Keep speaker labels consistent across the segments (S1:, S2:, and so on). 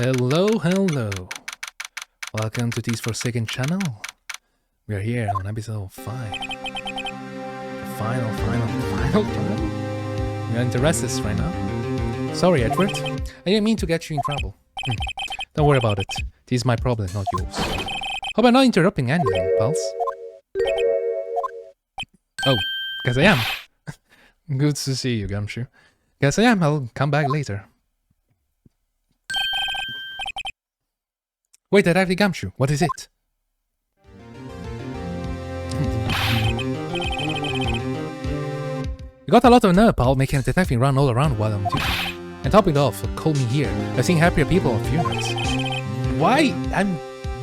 S1: Hello. Welcome to T's Forsaken channel. We are here on episode 5. The final trial. You're interested right now? Sorry, Edward. I didn't mean to get you in trouble. Don't worry about it. This is my problem, not yours. Hope I'm not interrupting anything, pals. Oh, guess I am. Good to see you, Gumshoe. Guess I am. I'll come back later. Wait, Detective Gumshoe, what is it? You got a lot of nerve, pal, making a detective run all around while I'm duty. And topping it off, call me here. I've seen happier people at funerals. Why?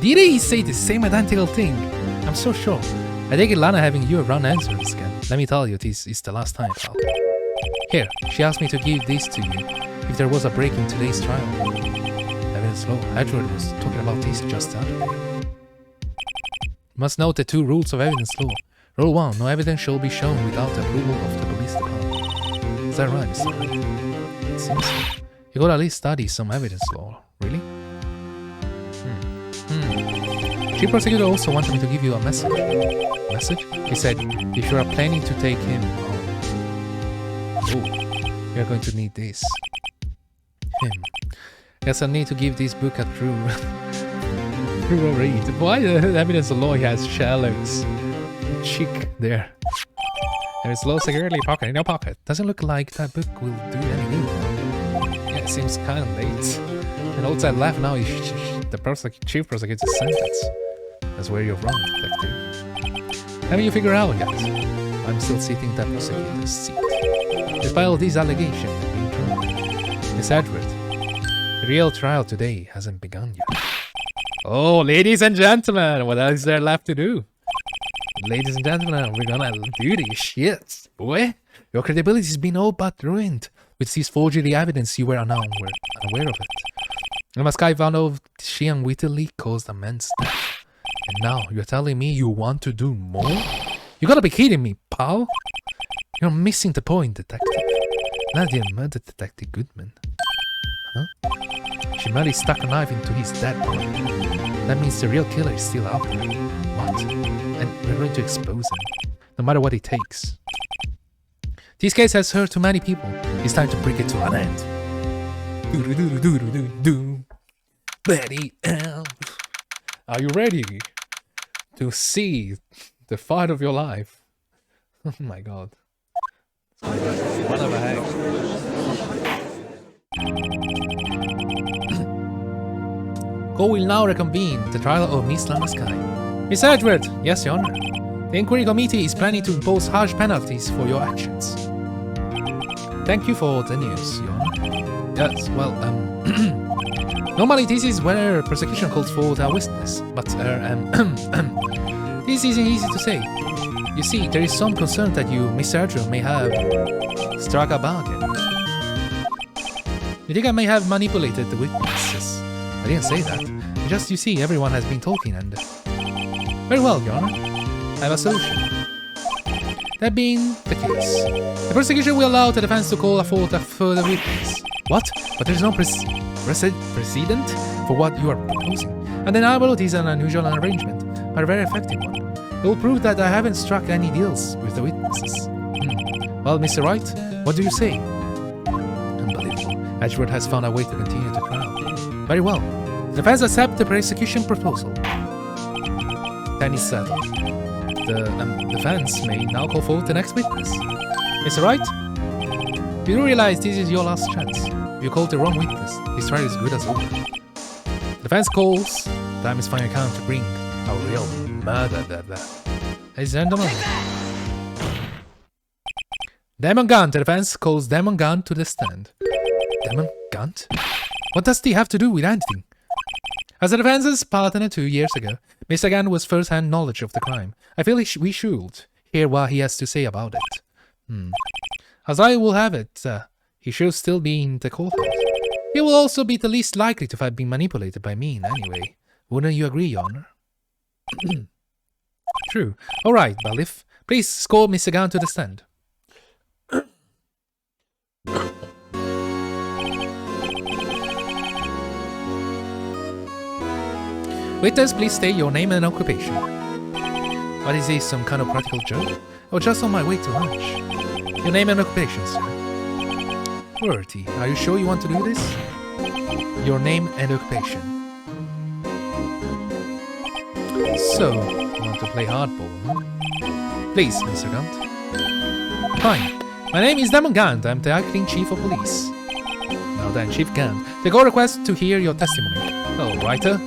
S1: Did he say the same identical thing? I'm so sure. I take it Lana having you around answers again. Let me tell you, this is the last time, pal. Here, she asked me to give this to you if there was a break in today's trial. Evidence law. Edward was talking about this just the other day. Must note the 2 rules of evidence law. Rule 1. No evidence shall be shown without the approval of the police department. Is that right, Mr. Wright? It seems so. You gotta at least study some evidence law. Really? Chief Prosecutor also wanted me to give you a message. Message? He said, if you are planning to take him home. Oh, we are going to need this. Guess I'll need to give this book a true read. Why the evidence law has shallows? Cheek there. There is law securely pocket in your pocket. Doesn't look like that book will do any good. Yeah, it seems kind of late. And outside left now is the chief prosecutor's sentence. That's where you're wrong, detective. Haven't you figured out yet? I'm still sitting in that prosecutor's seat. Despite all these allegations being true. Miss Edward, the real trial today hasn't begun yet. Oh, ladies and gentlemen, what else is there left to do? Ladies and gentlemen, we're gonna do this shit, boy. Your credibility has been all but ruined with this forgery evidence you were unaware of it. And Maskai found out she unwittingly caused a man's death. And now you're telling me you want to do more? You gotta be kidding me, pal. You're missing the point, detective. Nadia murdered Detective Goodman. Huh? She merely stuck a knife into his dead body. That means the real killer is still out there. What? And we're going to expose him, no matter what it takes. This case has hurt too many people. It's time to bring it to an end. Betty Elf. Are you ready to see the fight of your life? Oh my god. What of a heck. Court will now reconvene the trial of Miss Lana Sky. Miss Edward! Yes, Your Honor. The inquiry committee is planning to impose harsh penalties for your actions. Thank you for the news, Your Honor. Yes, well, normally this is where prosecution calls for the witness, but, this isn't easy to say. You see, there is some concern that you, Mr. Edward, may have struck a bargain. You think I may have manipulated the witnesses? I didn't say that. Just, you see, everyone has been talking and... Very well, Your Honor. I have a solution. That being the case, the prosecution will allow the defense to call forth a further witness. What? But there is no precedent for what you are proposing. Undeniable, it is an unusual arrangement, but a very effective one. It will prove that I haven't struck any deals with the witnesses. Well, Mr. Wright, what do you say? Unbelievable. Edward has found a way to continue the trial. Very well. The defense accepts the prosecution proposal. Then it's settled. The defense may now call forward the next witness. Mr. Wright? You do realize this is your last chance. If you called the wrong witness, this trial is good as over. Defense calls. Time is finally come to bring a real murder. Ladies and gentlemen. Damon Gant, the defense calls Damon Gant to the stand. Damon Gant? What does he have to do with anything? As the defense's partner 2 years ago, Mr. Gant was first-hand knowledge of the crime. I feel we should hear what he has to say about it. As I will have it, he should still be in the courthouse. He will also be the least likely to have been manipulated by me in any way. Wouldn't you agree, Your Honor? True. All right, Balif. Please escort Mr. Gant to the stand. Witness, please state your name and occupation. What is this, some kind of practical joke? Oh, just on my way to lunch. Your name and occupation, sir. Worthy, are you sure you want to do this? Your name and occupation. So, you want to play hardball, huh? Please, Mr. Gant. Fine. My name is Damon Gant. I'm the acting chief of police. Now then, Chief Gant, the court requests to hear your testimony. Oh, writer,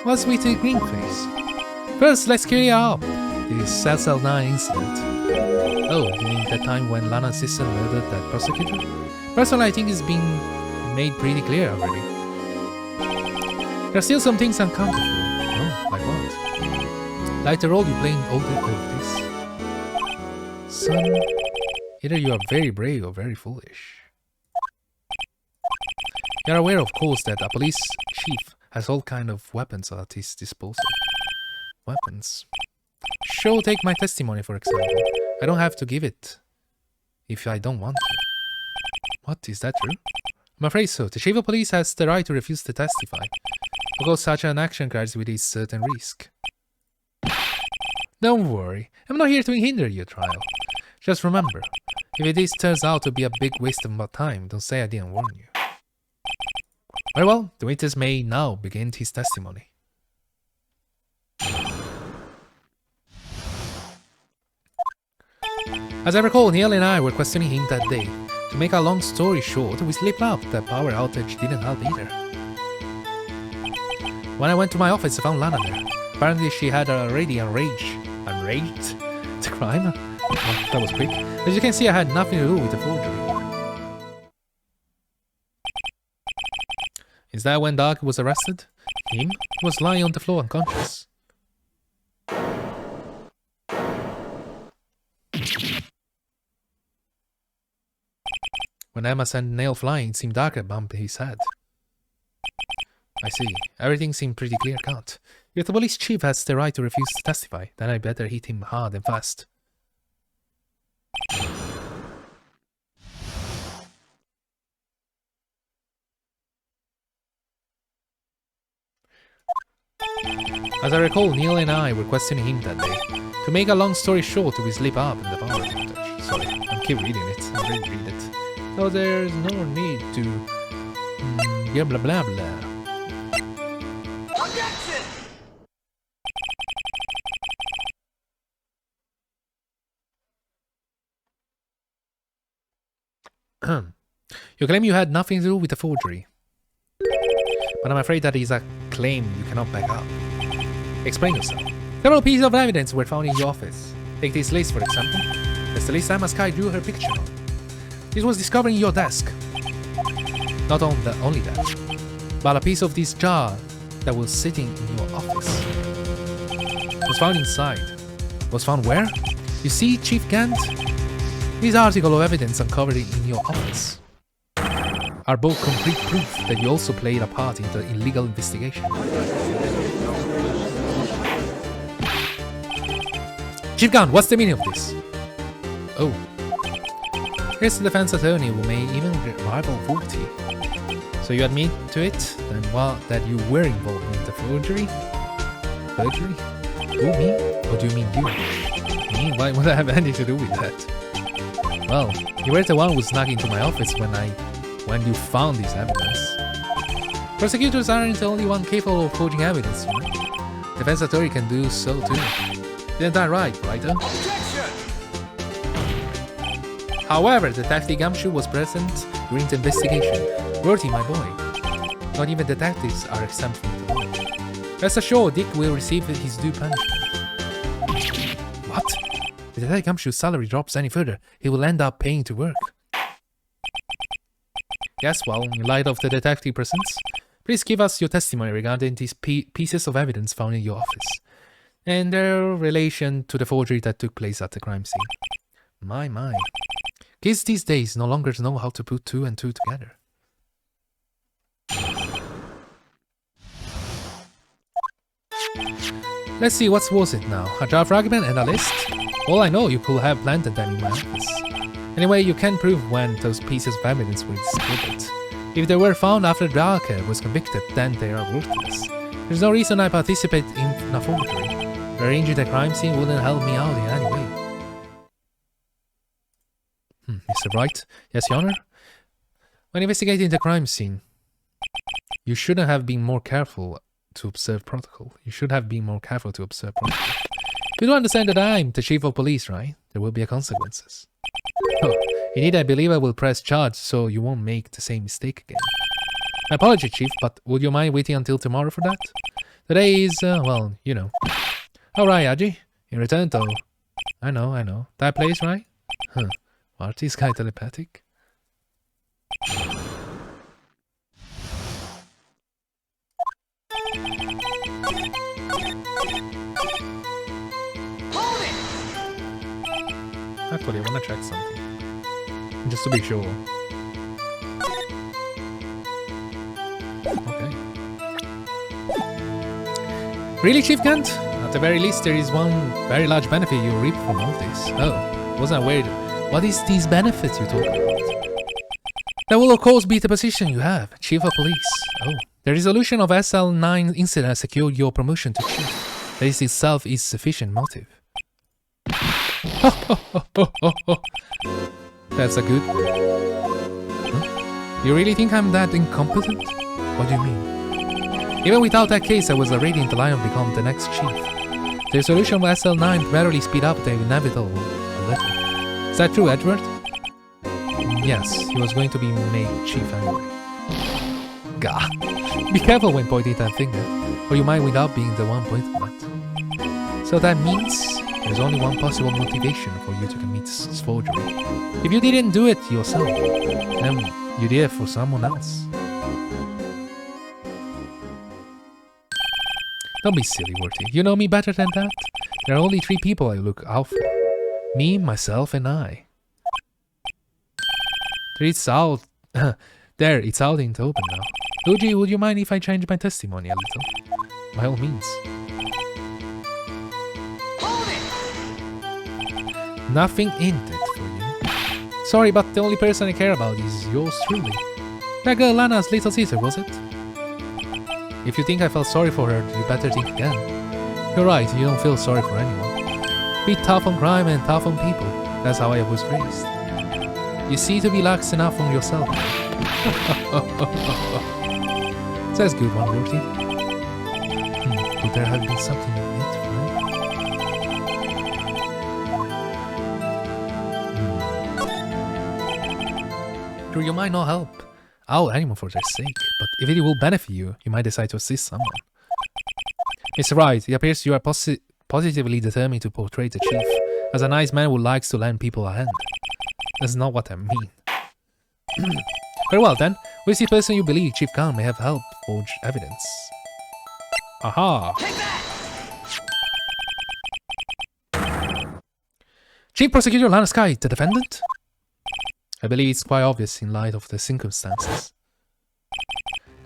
S1: what's with the green face? First, let's clear up this Cell 9 incident. Oh, you mean that time when Lana's sister murdered that prosecutor? Personally, I think it's been made pretty clear already. There are still some things uncountable. Oh, like what? Like the role you play in all of this. Son, either you are very brave or very foolish. You are aware, of course, that a police chief has all kind of weapons at his disposal. Weapons? Sure, take my testimony, for example. I don't have to give it if I don't want to. What, is that true? I'm afraid so. The chief of police has the right to refuse to testify. Of course, such an action carries with it certain risk. Don't worry, I'm not here to hinder your trial. Just remember, if this turns out to be a big waste of my time, don't say I didn't warn you. Very well, the witness may now begin his testimony. As I recall, Neil and I were questioning him that day. To make a long story short, we slipped up. The power outage didn't help either. When I went to my office, I found Lana there. Apparently she had already enraged the crime. Well, that was quick. As you can see, I had nothing to do with the forgery. Is that when Doug was arrested? Him? He was lying on the floor unconscious. When Emma sent Nail flying, it seemed Doug had bumped his head. I see. Everything seemed pretty clear-cut. If the police chief has the right to refuse to testify, then I better hit him hard and fast. As I recall, Neil and I were questioning him that day. To make a long story short, we slip up in the power outage. Sorry, I keep reading it. I really read it. So there's no need to... yeah, blah blah blah. You claim you had nothing to do with the forgery. But I'm afraid that is a claim you cannot back up. Explain yourself. Several pieces of evidence were found in your office. Take this list, for example. That's the list Emma Sky drew her picture on. This was discovered in your desk. Not only that, but a piece of this jar that was sitting in your office was found inside. Was found where? You see, Chief Gant? This article of evidence uncovered in your office are both concrete proof that you also played a part in the illegal investigation. Chief Gant, what's the meaning of this? Oh. Here's the defense attorney who may even rival Forty. So you admit to it, then what, that you were involved in the forgery? Forgery? Who, me? Or do you mean you? Me? Why would I have anything to do with that? Well, you were the one who snuck into my office when you found this evidence. Prosecutors aren't the only one capable of forging evidence, you know? Defense attorney can do so too. Didn't I right, writer? However, Detective Gumshoe was present during the investigation. Worthy, my boy. Not even detectives are exempt from the law. Rest assured, Dick will receive his due punishment. What? If Detective Gumshoe's salary drops any further, he will end up paying to work. Yes, well, in light of the detective presence, please give us your testimony regarding these pieces of evidence found in your office, and their relation to the forgery that took place at the crime scene. My. Kids these days no longer know how to put two and two together. Let's see, what was it now? A jar fragment and a list? All I know, you could have planted them in my office. Anyway, you can prove when those pieces of evidence were discovered. If they were found after Darker was convicted, then they are worthless. There's no reason I participate in a forgery. Arranging the crime scene wouldn't help me out in any way. Mr. Wright? Yes, Your Honor? When investigating the crime scene, you shouldn't have been more careful to observe protocol. You should have been more careful to observe protocol. You do understand that I'm the chief of police, right? There will be consequences. Oh, indeed, I believe I will press charge so you won't make the same mistake again. My apology, Chief, but would you mind waiting until tomorrow for that? Today is, well, you know. Alright, Aji. In return, though. I know. That place, right? Huh. Aren't these guys telepathic? Actually, I wanna check something. Just to be sure. Okay. Really, Chief Kent? At the very least, there is one very large benefit you reap from all this. Oh, wasn't aware. What is these benefits you talk about? That will of course be the position you have, Chief of Police. Oh, the resolution of SL9 incident has secured your promotion to Chief. This itself is sufficient motive. That's a good one. Huh? You really think I'm that incompetent? What do you mean? Even without that case, I was already in the line to become the next chief. The resolution of SL9 barely speed up the inevitable a little. Is that true, Edward? Yes, he was going to be made chief anyway. Gah. Be careful when pointing that finger, or you might wind up being the one pointing at. So that means there's only one possible motivation for you to commit this forgery. If you didn't do it yourself, then you did it for someone else. Don't be silly, Worthy. You know me better than that. There are only 3 people I look out for. Me, myself, and I. It's out. There, it's out in the open now. Luigi, would you mind if I change my testimony a little? By all means. Nothing in it for you. Sorry, but the only person I care about is yours truly. That girl Lana's little sister, was it? If you think I felt sorry for her, you better think again. You're right, you don't feel sorry for anyone. Be tough on crime and tough on people. That's how I was raised. You see to be lax enough on yourself. That's good one, Worthy. Could there have been something in it for me? Sure, you might not help out anyone for their sake, but if it will benefit you, you might decide to assist someone. Mr. Wright, it appears you are positively determined to portray the chief as a nice man who likes to lend people a hand. That's not what I mean. Very well then, who is the person you believe Chief Khan may have helped forge evidence? Aha! Chief Prosecutor Lana Sky, the defendant? I believe it's quite obvious in light of the circumstances.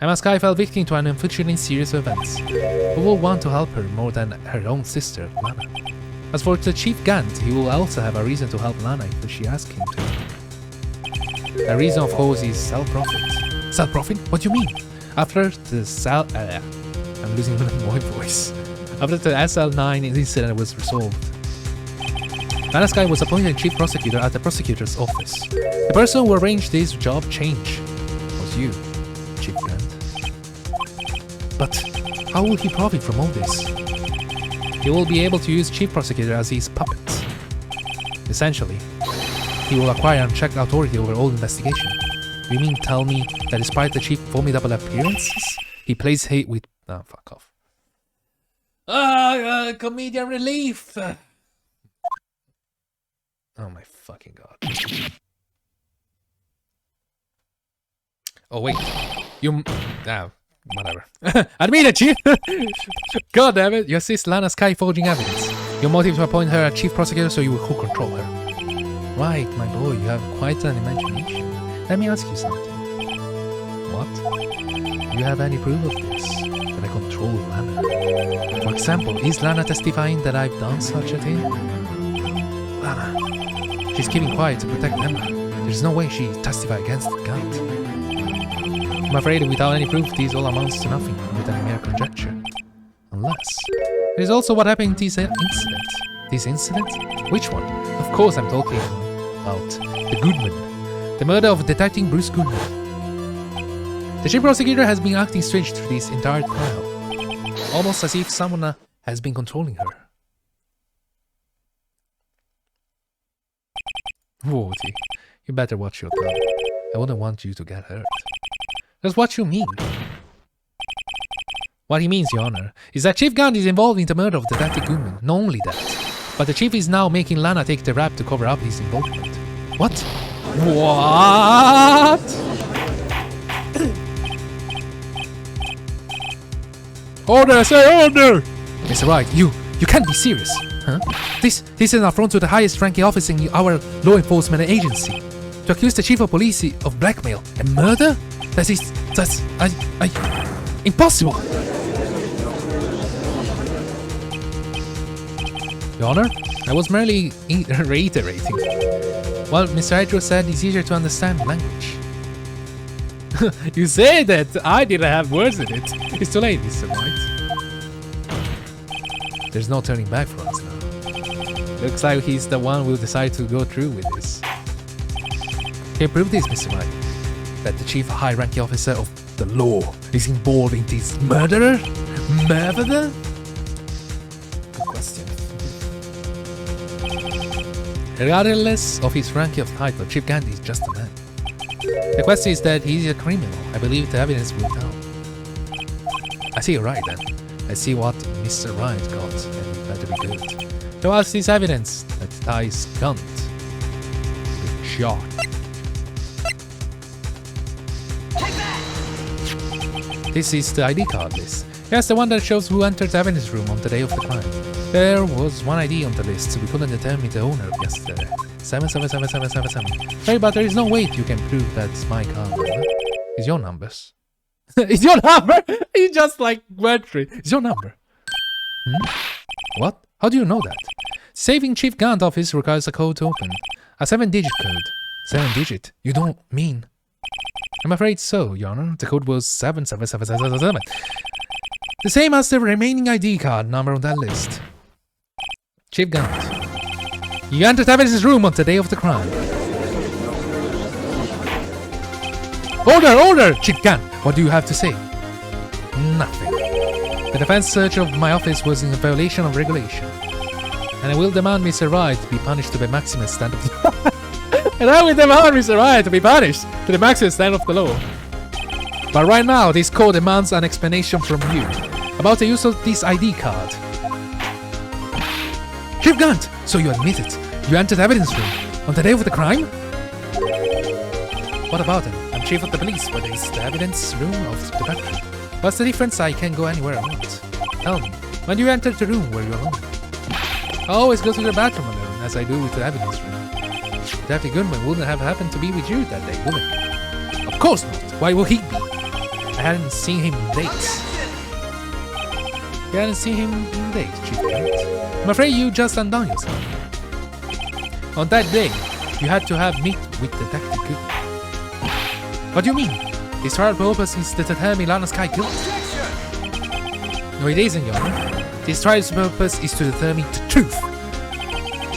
S1: Emma Sky fell victim to an unfortunately serious events. Who will want to help her more than her own sister, Lana? As for the Chief Gant, he will also have a reason to help Lana if she asks him to. The reason, of course, is self-profit. Self-profit? What do you mean? After the I'm losing my voice. After the SL9 incident was resolved, Lana Sky was appointed Chief Prosecutor at the Prosecutor's Office. The person who arranged this job change was you, Chief Gant. But how will he profit from all this? He will be able to use Chief Prosecutor as his puppet. Essentially, he will acquire unchecked authority over all investigation. You mean tell me that despite the Chief's formidable appearances, he plays hate with... Ah, fuck off. Comedian relief! Oh my fucking god. Oh wait, you... whatever. Admit it, Chief! God damn it, you assist Lana Sky forging evidence. Your motive to appoint her a Chief Prosecutor so you will control her. Right, my boy, you have quite an imagination. Let me ask you something. What? Do you have any proof of this? That I control Lana? For example, is Lana testifying that I've done such a thing? Lana. She's keeping quiet to protect Emma. There's no way she testified against the Gant. I'm afraid without any proof, this all amounts to nothing, more than mere conjecture. unless. It is also what happened in this incident. This incident? Which one? Of course I'm talking about the Goodman. The murder of Detective Bruce Goodman. The chief prosecutor has been acting strange through this entire trial. Almost as if someone has been controlling her. Woody, you better watch your tongue. I wouldn't want you to get hurt. That's what you mean. What he means, Your Honor, is that Chief Gandhi is involved in the murder of Detective Goodman. Not only that, but the chief is now making Lana take the rap to cover up his involvement. What? What? Order, I say order! Mr. Wright, you can't be serious, huh? This is an affront to the highest ranking officer in our law enforcement agency. To accuse the chief of police of blackmail and murder? That's impossible! Your Honor, I was merely reiterating. Well, Mr. Hydro said it's easier to understand language. You say that I didn't have words in it. It's too late, Mr. Wright. There's no turning back for us now. Looks like he's the one who decided to go through with this. Can you prove this, Mr. Wright? That the chief high-ranking officer of the law is involved in this murder? Murder? Good question. Regardless of his rank of title, Chief Gandhi is just a man. The question is that he's a criminal. I believe the evidence will tell. I see you're right then. I see what Mr. Wright got, and it better be good. Show us this evidence that ties Gunt with Shark. This is the ID card list. Yes, the one that shows who entered the evidence room on the day of the crime. There was one ID on the list, so we couldn't determine the owner of yesterday. 7777777. Sorry, but there is no way you can prove that's my card. It's your numbers. It's your number? You just like went through it. It's your number. What? How do you know that? Saving Chief Gant office requires a code to open. A 7-digit code. 7-digit? You don't mean... I'm afraid so, Your Honor. The code was 77777. The same as the remaining ID card number on that list. Chief Gant. You entered evidence room on the day of the crime. Order! Order! Chief Gant, what do you have to say? Nothing. The defense search of my office was in violation of regulation. And I will demand Mr. Wright to be punished to the maximum extent of the law. And I will demand Mr. Wright to be punished to the maximum extent of the law. But right now, this code demands an explanation from you about the use of this ID card. Chief Gant, so you admit it. You entered the evidence room on the day of the crime? What about it? I'm chief of the police, but it's the evidence room of the bedroom. What's the difference? I can go anywhere I want. Tell me, when you entered the room, were you alone? I always go to the bathroom alone, as I do with the evidence room. Detective Goodman wouldn't have happened to be with you that day, would he? Of course not. Why would he be? I hadn't seen him in days. You hadn't seen him in days, Chief Gant. I'm afraid you just undone yourself. On that day, you had to have meet with Detective Goodman. What do you mean? His trial purpose is to determine Lana Sky guilt. No, it isn't, Your Honor. His trial's purpose is to determine the truth.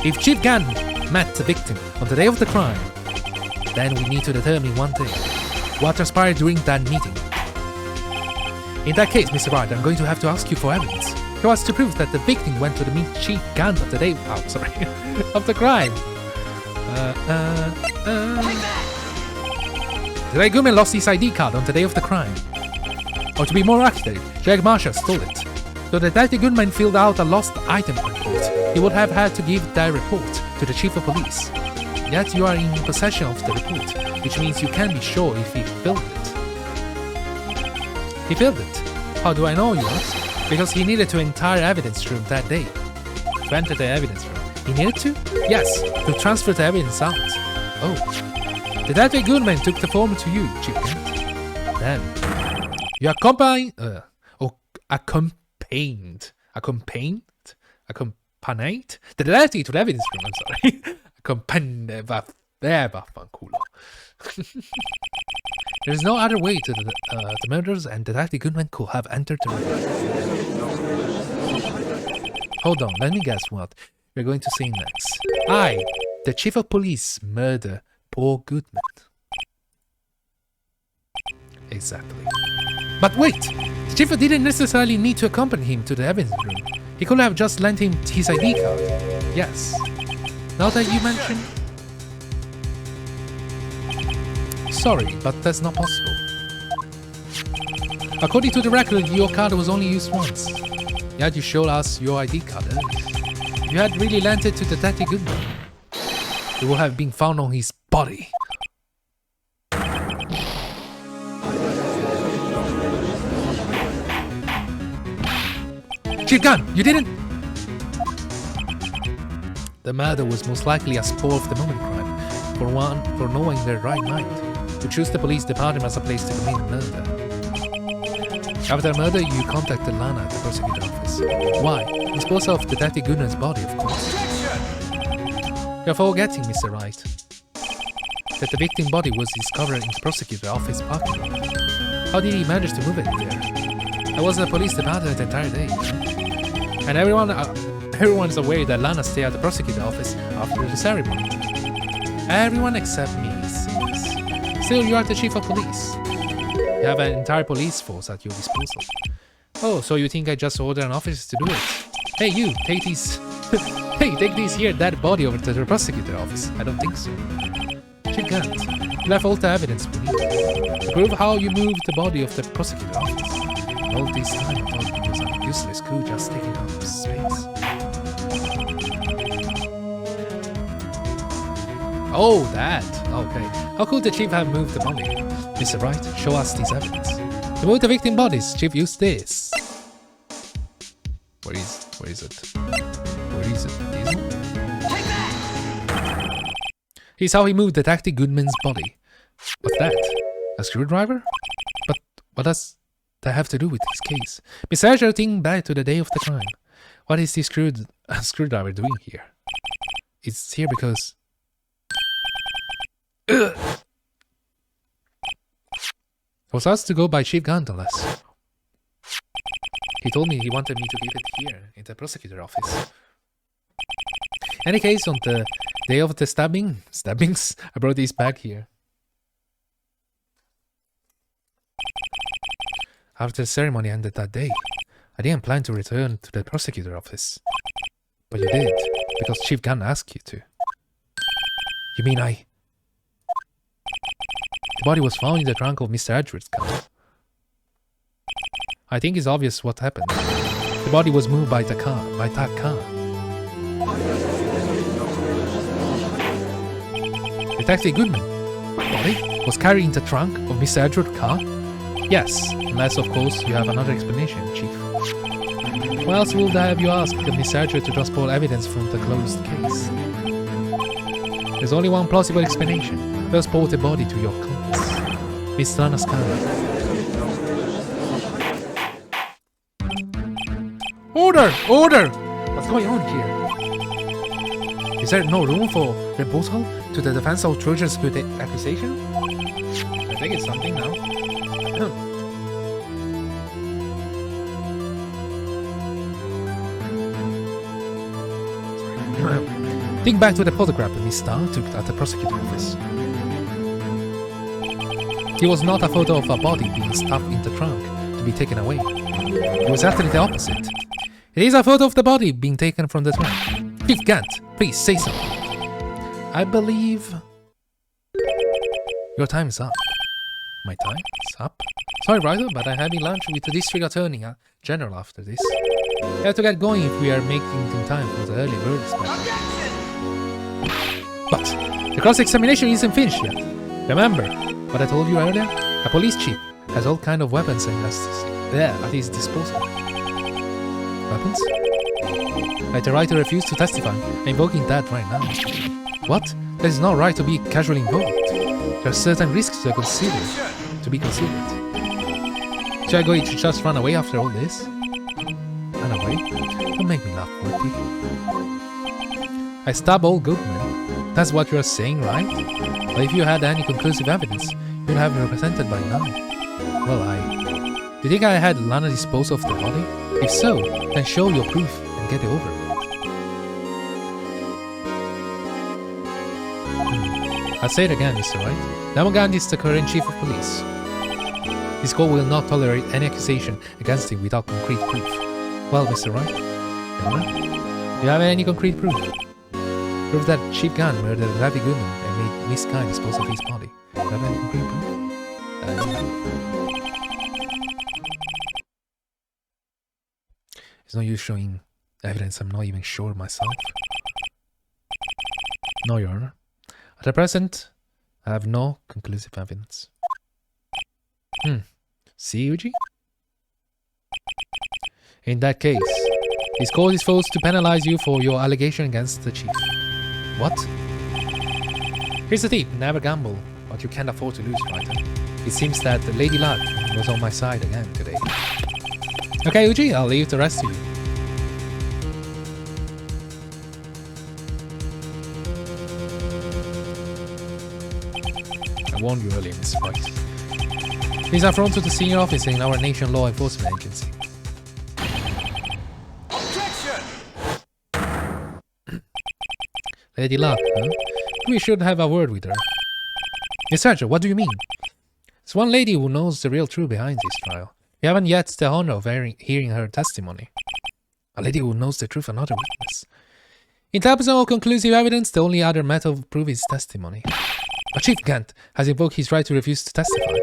S1: If Chief Gant met the victim on the day of the crime, then we need to determine one thing. What transpired during that meeting? In that case, Mr. Wright, I'm going to have to ask you for evidence. Show us to prove that the victim went to meet Chief Gant on the day of the crime. Detective Goodman lost his ID card on the day of the crime. Or to be more accurate, Jack Marshall stole it. So Detective Goodman filled out a lost item report. He would have had to give that report to the chief of police. Yet you are in possession of the report, which means you can't be sure if he filled it. He filled it. How do I know, you ask? Because he needed to enter the evidence room that day. To enter the evidence room. He needed to? Yes, to transfer the evidence out. Oh. Detective Goodman took the form to you, Chief Gant. Then, you accompanied the detective to the evidence room, I'm sorry. There is no other way to the murders, and Detective Goodman could have entered the room. Hold on, let me guess what we're going to see next. I, the chief of police, murder poor Goodman. Exactly. But wait! The chief didn't necessarily need to accompany him to the evidence room. He could have just lent him his ID card. Yes. Now that you mention... Sorry, but that's not possible. According to the record, your card was only used once. Yet you showed us your ID card earlier. If you had really lent it to Detective Goodman, it would have been found on his body. Chief Gunn, you didn't... The murder was most likely a spur of the moment crime, for no one in their right mind to choose the police department as a place to commit murder. After the murder, you contacted Lana at the prosecutor's office. Why? Dispose of Detective Goodman's body, of course. You're forgetting, Mr. Wright, that the victim's body was discovered in the prosecutor's office parking lot. How did he manage to move it there? I was at the police department the entire day, and everyone is aware that Lana stayed at the prosecutor's office after the ceremony. Everyone except me, it seems. Still, you are the chief of police. You have an entire police force at your disposal. Oh, so you think I just ordered an officer to do it? Hey, you, take these... hey, take this here dead body over to the prosecutor's office. I don't think so. Chief Gant, you have all the evidence we need to prove how you moved the body of the prosecutor's office. And all this time, I thought it was a useless coup just taking up space. Oh, that. Okay. How could the chief have moved the body? Mr. Wright, show us this evidence. To move the victim bodies, chief used this. Where is it? Where is it? This one?
S2: Take that!
S1: Here's how he moved Detective Goodman's body. What's that? A screwdriver? But what does that have to do with this case? Mr. Azure, think back to the day of the crime. What is this screwdriver doing here? It's here because... Ugh. I was asked to go by Chief Gandalas. He told me he wanted me to leave it here in the prosecutor's office. Any case, on the day of the stabbings, I brought these back here. After the ceremony ended that day, I didn't plan to return to the prosecutor's office. But you did, because Chief Gunn asked you to. You mean I... The body was found in the trunk of Mr. Edgeworth's car. I think it's obvious what happened. The body was moved by that car. Detective Goodman, body was carried in the trunk of Mr. Edgeworth's car? Yes, unless of course you have another explanation, Chief. Why else would I have you ask Mr. Edgeworth to transport evidence from the closed case? There's only one plausible explanation. Transport the body to your accomplice, Miss Lana's car. Order! Order! What's going on here? Is there no room for rebuttal to the defense of Trojan's good accusation? I think it's something now. Think back to the photograph Miss Starr took at the prosecutor's office. It was not a photo of a body being stuffed in the trunk to be taken away. It was actually the opposite. It is a photo of the body being taken from the trunk. Chief Gant, please say something. I believe... Your time is up. My time is up? Sorry, Ryder, but I have me lunch with the district attorney general after this. I have to get going if we are making in time for the early bird inspection. But the cross-examination isn't finished yet. Remember what I told you earlier? A police chief has all kinds of weapons and at his disposal. Weapons? Like the right to refuse to testify. I'm invoking that right now. What? That is not right to be casually invoked. There are certain risks to be considered. Should I go to just run away after all this? Run away? Don't make me laugh, Worthy. I stab old Goodman. That's what you're saying, right? Well, if you had any conclusive evidence, you'd have me represented by now. Well, you think I had Lana dispose of the body? If so, then show your proof and get it over with. I'll say it again, Mr. Wright. Namagand is the current chief of police. His court will not tolerate any accusation against him without concrete proof. Well, Mr. Wright, Your Honor, do you have any concrete proof? Proof that Chief Gunn murdered Ravi Goodman and made Miss Guy dispose of his body. Do you have any concrete proof? It's no use showing evidence I'm not even sure myself. No, Your Honor. At the present, I have no conclusive evidence. See, Uji? In that case, this court is forced to penalize you for your allegation against the chief. What? Here's the tip, never gamble, but you can't afford to lose, Writer. It seems that Lady Luck was on my side again today. Okay, Uji, I'll leave the rest to you. I warned you earlier, Mr. Wright. These are from to the senior officer in our nation law enforcement agency.
S2: Objection!
S1: Lady Luck, huh? We should have a word with her. Miss Sergeant, what do you mean? It's one lady who knows the real truth behind this trial. We haven't yet the honor of hearing her testimony. A lady who knows the truth, another witness. In terms of conclusive evidence, the only other method of proof is testimony. But Chief Gant has invoked his right to refuse to testify.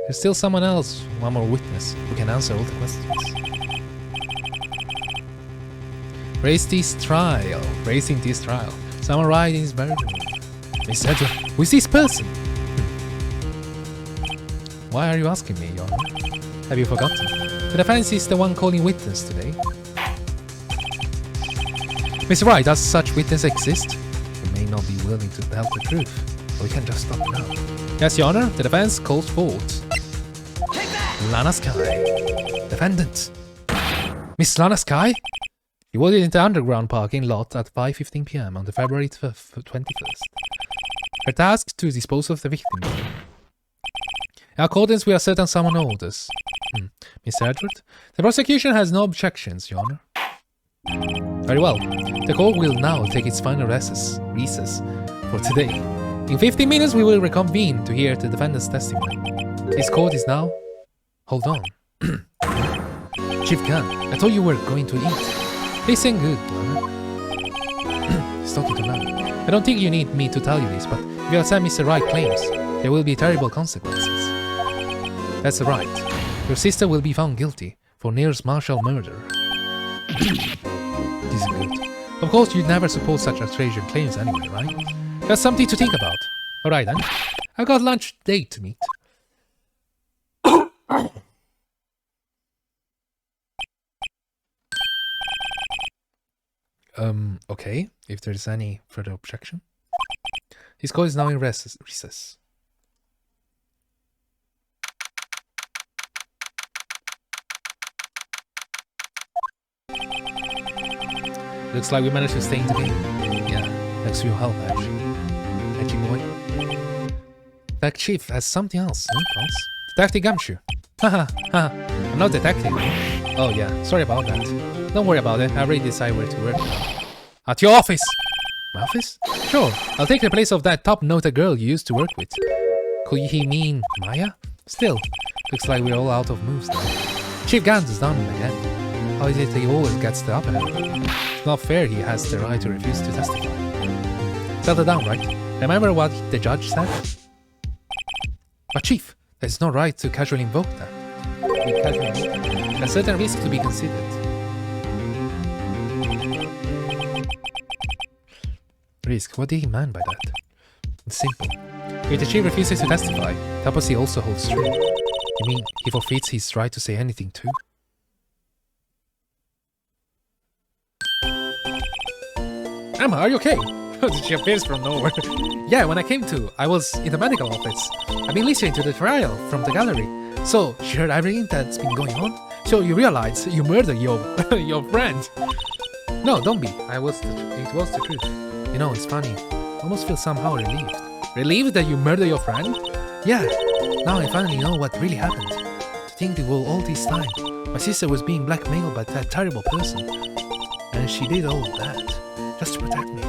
S1: There's still someone else, one more witness, who can answer all the questions. Raising this trial. Someone right in his bedroom. Miss Edward, who is this person? Why are you asking me, Your Honor? Have you forgotten? The defense is the one calling witness today. Mr. Wright, does such witness exist? You may not be willing to tell the truth, but we can just stop now. Yes, Your Honor, the defense calls forward. Lana Sky. Defendant. Miss Lana Sky? You was in the underground parking lot at 5:15 p.m. on the February 21st. Her task to dispose of the victim. In accordance with a certain summon orders. Mr. Edward, the prosecution has no objections, Your Honor. Very well. The court will now take its final recess for today. In 15 minutes we will reconvene to hear the defendant's testimony. This court is now... Hold on. Chief Gunn, I thought you were going to eat. Listen good, Your Honor. He's talking too loud. I don't think you need me to tell you this, but if you accept Mr. Wright claims, there will be terrible consequences. That's right. Your sister will be found guilty for nearest martial murder. This is good. Of course, you'd never support such outrageous claims anyway, right? That's something to think about. Alright then. I've got lunch date to meet. Okay, if there's any further objection. This court is now in recess. Looks like we managed to stay in the game. Yeah, thanks to your help, actually. Edgy boy. That chief has something else, no, boss? Detective Gumshoe. Haha, haha. I'm not detective. Oh yeah, sorry about that. Don't worry about it, I already decided where to work. At your office! My office? Sure, I'll take the place of that top-noted girl you used to work with. Could he mean Maya? Still, looks like we're all out of moves now. Chief Gant is down again. How is it he always gets the upper hand? It's not fair he has the right to refuse to testify. Settle down, right? Remember what the judge said? But Chief, there's no right to casually invoke that. There's a certain risk to be considered. Risk? What did he mean by that? It's simple. If the chief refuses to testify, the opposite also holds true. You mean he forfeits his right to say anything too? Emma, are you okay? She appears from nowhere. Yeah, when I came to, I was in the medical office. I've been listening to the trial from the gallery. So, she heard everything that's been going on? So you realize you murdered your friend? No, don't be. It was the truth. You know, it's funny. I almost feel somehow relieved. Relieved that you murdered your friend? Yeah. Now I finally know what really happened. To think that all this time, my sister was being blackmailed by that terrible person. And And she did all that just to protect me.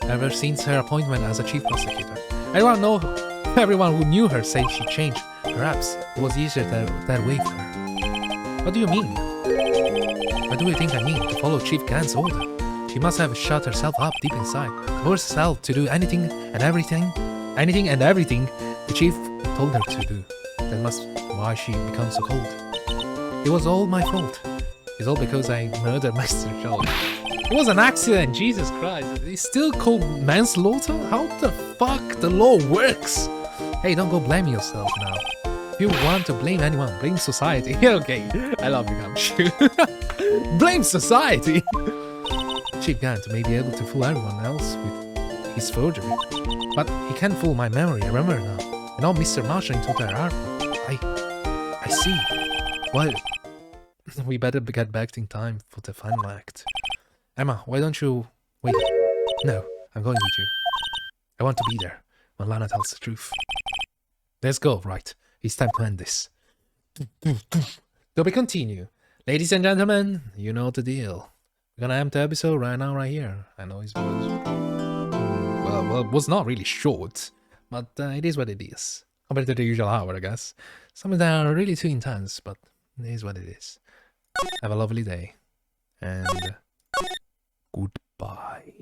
S1: Ever since her appointment as a chief prosecutor, everyone who knew her said she changed. Perhaps it was easier that way for her. What do you mean? What do you think I mean? To follow Chief Gan's order. She must have shut herself up deep inside, forced herself to do anything and everything the chief told her to do. That must why she becomes so cold. It was all my fault. It's all because I murdered Mr. Jolly. It was an accident, Jesus Christ. It's still called manslaughter? How the fuck the law works? Hey, don't go blaming yourself now. If you want to blame anyone, blame society. Okay, I love you, Gumshoe. Blame society! Chief Gant may be able to fool everyone else with his forgery, but he can't fool my memory, I remember now. And all Mr. Marshall into their artwork. I see. Well, we better get back in time for the final act. Emma, why don't you... Wait. No, I'm going with you. I want to be there when Lana tells the truth. Let's go, right. It's time to end this. To be continued. Ladies and gentlemen, you know the deal. We're gonna end the episode right now, right here. I know it was... well, it was not really short, but it is what it is. Compared to the usual hour, I guess. Some of them are really too intense, but it is what it is. Have a lovely day. And... goodbye.